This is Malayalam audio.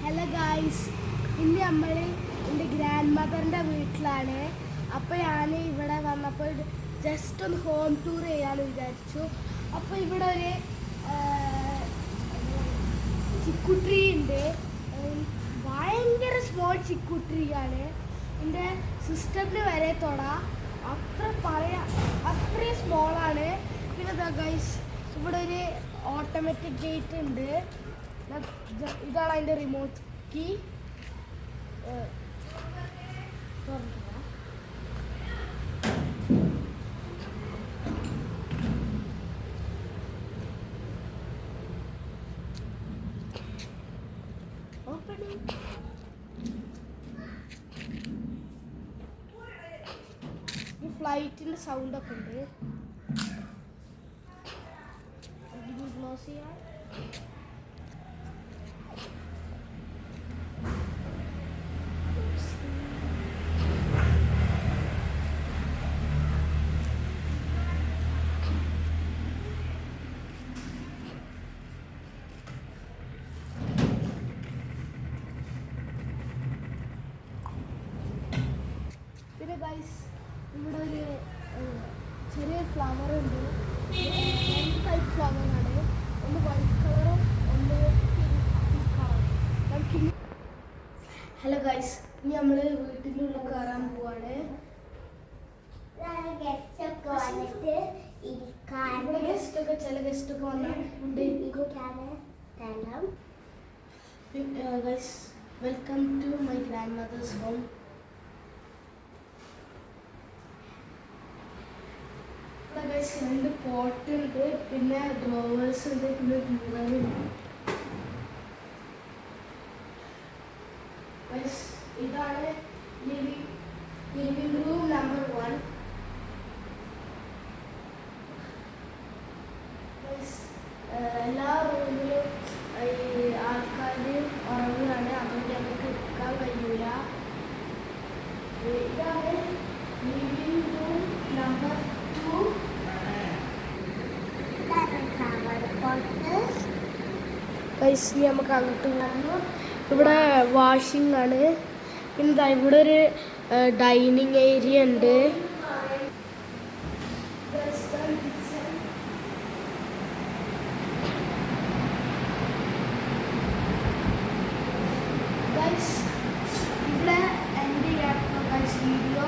ഹലോ ഗായ്സ്, ഇന്ന് നമ്മൾ എൻ്റെ ഗ്രാൻഡ് മദറിൻ്റെ വീട്ടിലാണ്. അപ്പോൾ ഞാൻ ഇവിടെ വന്നപ്പോൾ ജസ്റ്റ് ഒന്ന് ഹോം ടൂർ ചെയ്യാമെന്ന് വിചാരിച്ചു. അപ്പോൾ ഇവിടെ ഒരു ചിക്കുട്രീ ഉണ്ട്. ഭയങ്കര സ്മോൾ ചിക്കുട്രീയാണ്. എൻ്റെ സിസ്റ്ററിന് വരെ തൊടാം, അത്രയും സ്മോളാണ്. പിന്നെ ഗൈസ് ഇവിടെ ഒരു ഓട്ടോമാറ്റിക് ഗേറ്റ് ഉണ്ട്. ഇതാണ് അതിൻ്റെ റിമോട്ട് കീ. ഈ ഫ്ലൈറ്റിൻ്റെ സൗണ്ടൊക്കെ ഉണ്ട്. ക്ലോസ് ചെയ്യാം. പിന്നെ ഗൈസ് ഇവിടെ ഒരു ചെറിയ ഫ്ലവർ ഉണ്ട്. രണ്ട് ടൈപ്പ് ഫ്ലവറാണ്. ഒന്ന് വൈറ്റ് കളറും ഒന്ന് പിങ്ക് കളറും. ഹലോ ഗൈസ്, ഇനി നമ്മൾ വീട്ടിലുള്ള കയറാൻ പോവാണ്. ചില ഗസ്റ്റൊക്കെ വന്നിട്ടുണ്ട്. Guys, welcome to my grandmother's home. രണ്ട് പോട്ട് ഉണ്ട്, പിന്നെ ഡ്രോവേഴ്സ് ഉണ്ട്, പിന്നെ ഡ്യൂറലുണ്ട്. ഇതാണ് ലിവിംഗ് റൂം നമ്പർ 1. എല്ലാ റൂമിലും ആൾക്കാർ ഉറങ്ങുകയാണ്, അതുകൊണ്ട് നമുക്ക് എടുക്കാൻ കഴിയൂല. ഇതാണ് ലിവിംഗ് റൂം നമ്പർ 2. പൈസ നമുക്ക് അങ്ങോട്ട് വന്നു. ഇവിടെ വാഷിംഗ് ആണ്. പിന്നെ ഇവിടെ ഒരു ഡൈനിങ് ഏരിയ ഉണ്ട്. ഇവിടെ എൻ്റെ വീഡിയോ